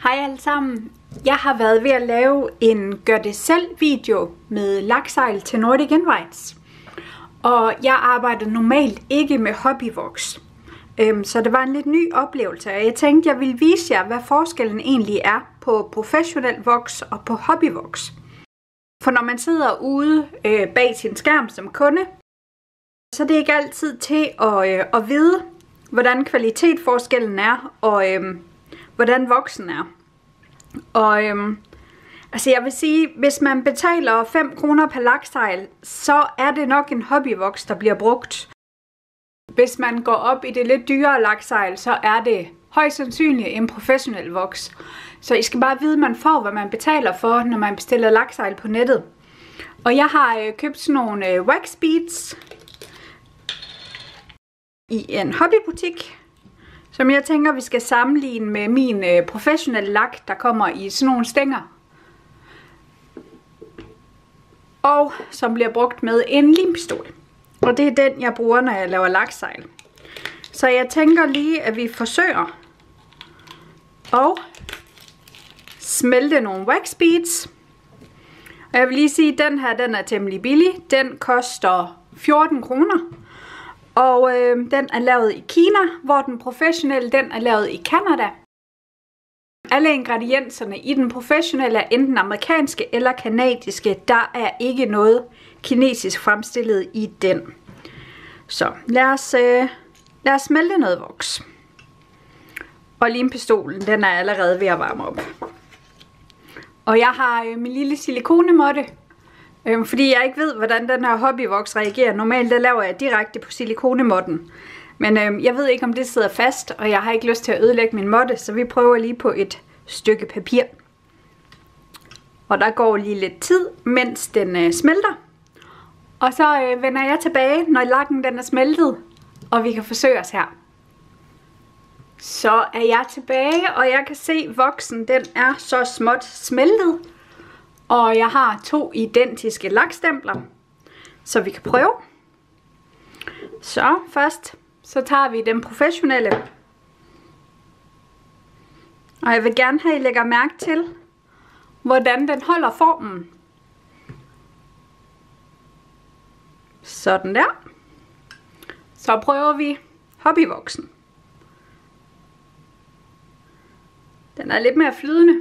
Hej alle sammen. Jeg har været ved at lave en gør det selv video med laksejl til Nordic Invites. Og jeg arbejder normalt ikke med hobbyvoks. Så det var en lidt ny oplevelse, og jeg tænkte, jeg ville vise jer, hvad forskellen egentlig er på professionel voks og på hobbyvoks. For når man sidder ude bag sin skærm som kunde, så er det ikke altid til at vide, hvordan kvalitetsforskellen er, og hvordan voksen er. Og altså jeg vil sige, hvis man betaler 5 kroner per laksejl, så er det nok en hobbyvoks, der bliver brugt. Hvis man går op i det lidt dyrere laksejl, så er det højst sandsynligt en professionel voks. Så I skal bare vide, at man får, hvad man betaler for, når man bestiller laksejl på nettet. Og jeg har købt sådan nogle wax beads i en hobbybutik, som jeg tænker, vi skal sammenligne med min professionelle lak, der kommer i sådan nogle stænger. Og som bliver brugt med en limpistol. Og det er den, jeg bruger, når jeg laver laksejl. Så jeg tænker lige, at vi forsøger at smelte nogle wax beads. Og jeg vil lige sige, at den her, den er temmelig billig. Den koster 14 kroner. Og den er lavet i Kina, hvor den professionelle, den er lavet i Canada. Alle ingredienserne i den professionelle er enten amerikanske eller kanadiske. Der er ikke noget kinesisk fremstillet i den. Så lad os smelte noget voks. Og limpistolen, den er allerede ved at varme op. Og jeg har min lille silikonemåtte. Fordi jeg ikke ved, hvordan den her hobbyvoks reagerer. Normalt der laver jeg direkte på silikonemåtten. Men jeg ved ikke, om det sidder fast, og jeg har ikke lyst til at ødelægge min måtte, så vi prøver lige på et stykke papir. Og der går lige lidt tid, mens den smelter. Og så vender jeg tilbage, når lakken den er smeltet, og vi kan forsøge os her. Så er jeg tilbage, og jeg kan se, at voksen den er så småt smeltet. Og jeg har 2 identiske lakstempler, så vi kan prøve. Så først, så tager vi den professionelle. Og jeg vil gerne have, at I lægger mærke til, hvordan den holder formen. Sådan der. Så prøver vi hobbyvoksen. Den er lidt mere flydende.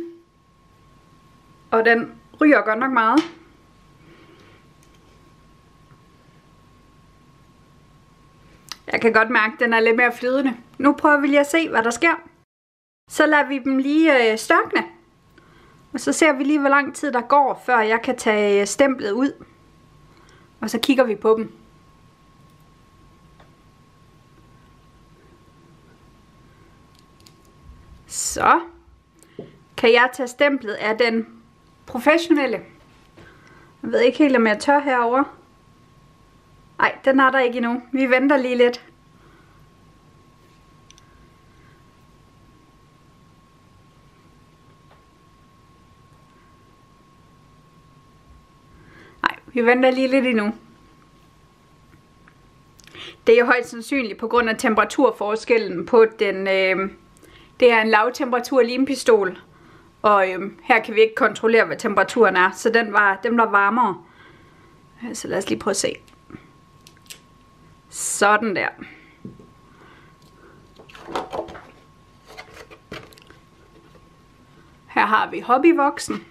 Og den ryger godt nok meget. Jeg kan godt mærke, at den er lidt mere flydende. Nu prøver vi lige at se, hvad der sker. Så lader vi dem lige størkne. Og så ser vi lige, hvor lang tid der går, før jeg kan tage stemplet ud. Og så kigger vi på dem. Så kan jeg tage stemplet af den professionelle. Jeg ved ikke helt, om jeg tør herover. Nej, den er der ikke endnu. Vi venter lige lidt. Nej, vi venter lige lidt endnu. Det er jo højst sandsynligt på grund af temperaturforskellen på den. Det er en lavtemperatur limpistol. Og her kan vi ikke kontrollere, hvad temperaturen er, så den var varmere. Så lad os lige prøve at se. Sådan der. Her har vi hobbyvoksen.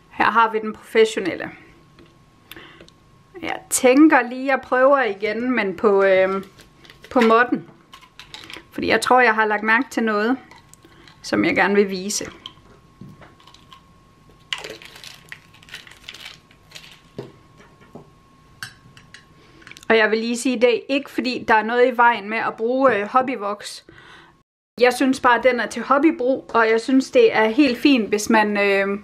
Her har vi den professionelle. Jeg tænker lige, at jeg prøver igen, men på måtten. Fordi jeg tror, jeg har lagt mærke til noget, som jeg gerne vil vise. Og jeg vil lige sige, at det er ikke fordi, der er noget i vejen med at bruge hobbyvoks. Jeg synes bare, at den er til hobbybrug, og jeg synes, det er helt fint, hvis man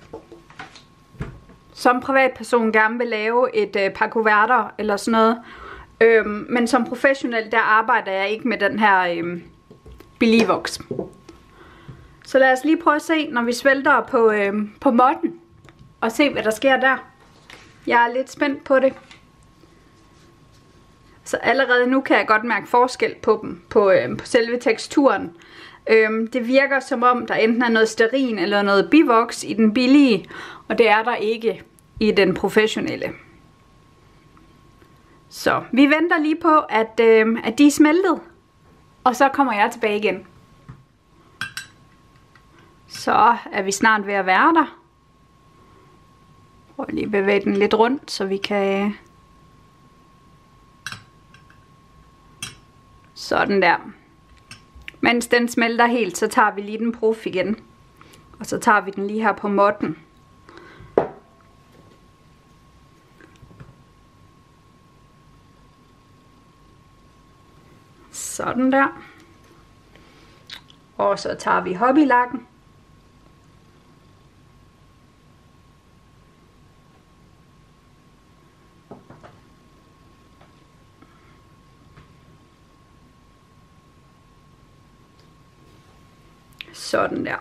som privatperson gerne vil lave et par kuverter eller sådan noget. Men som professionel, der arbejder jeg ikke med den her billige voks. Så lad os lige prøve at se, når vi svælter på måtten, og se, hvad der sker der. Jeg er lidt spændt på det. Så allerede nu kan jeg godt mærke forskel på dem, på selve teksturen. Det virker som om, der enten er noget stearin eller noget bivoks i den billige, og det er der ikke i den professionelle. Så vi venter lige på, at de er smeltet, og så kommer jeg tilbage igen. Så er vi snart ved at være der. Prøv lige at bevæge den lidt rundt, så vi kan... Sådan der. Mens den smelter helt, så tager vi lige den prof igen. Og så tager vi den lige her på måtten. Sådan der. Og så tager vi hobbylakken. Sådan der.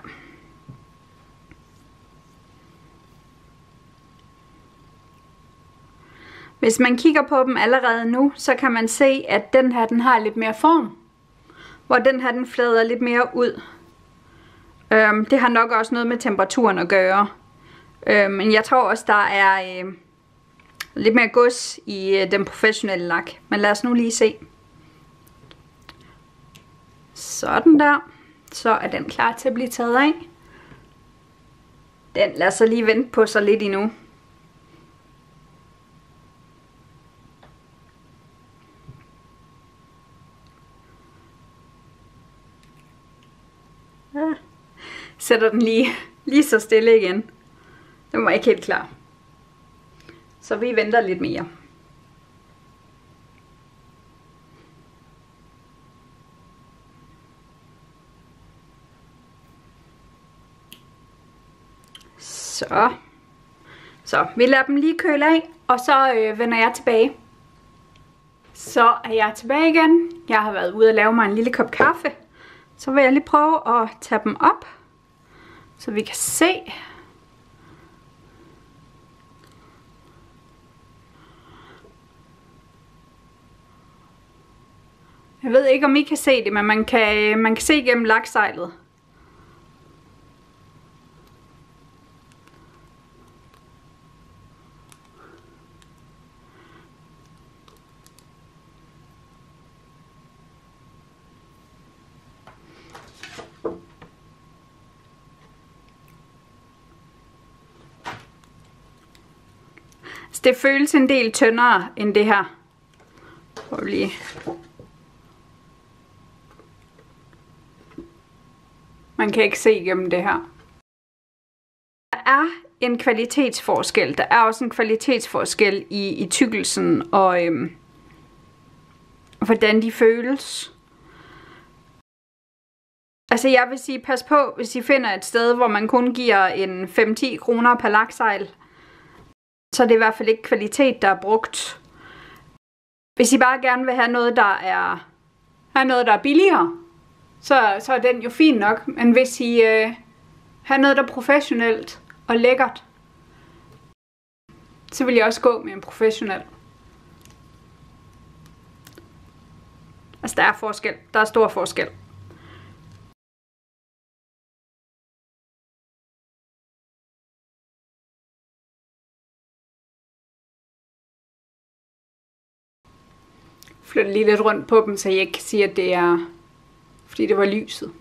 Hvis man kigger på dem allerede nu, så kan man se, at den her, den har lidt mere form. Hvor den her, den flader lidt mere ud. Det har nok også noget med temperaturen at gøre. Men jeg tror også, der er lidt mere gods i den professionelle lak. Men lad os nu lige se. Sådan der. Så er den klar til at blive taget af. Den lader sig lige vente på sig lidt endnu. Ja. Sætter den lige så stille igen. Den var ikke helt klar. Så vi venter lidt mere. Så vi lader dem lige køle af, og så vender jeg tilbage. Så er jeg tilbage igen. Jeg har været ude og lave mig en lille kop kaffe. Så vil jeg lige prøve at tage dem op, så vi kan se. Jeg ved ikke, om I kan se det, men man kan se gennem laksejlet. Så det føles en del tyndere end det her. Prøv lige. Man kan ikke se igennem det her. Der er en kvalitetsforskel. Der er også en kvalitetsforskel i tykkelsen og hvordan de føles. Altså jeg vil sige, pas på, hvis I finder et sted, hvor man kun giver en 5-10 kroner per laksejl. Så er det i hvert fald ikke kvalitet, der er brugt. Hvis I bare gerne vil have noget, der er billigere, så er den jo fin nok. Men hvis I har noget, der er professionelt og lækkert, så vil jeg også gå med en professionel. Altså der er forskel. Der er stor forskel. Flytter lige lidt rundt på dem, så jeg ikke kan sige, at det er, fordi det var lyset.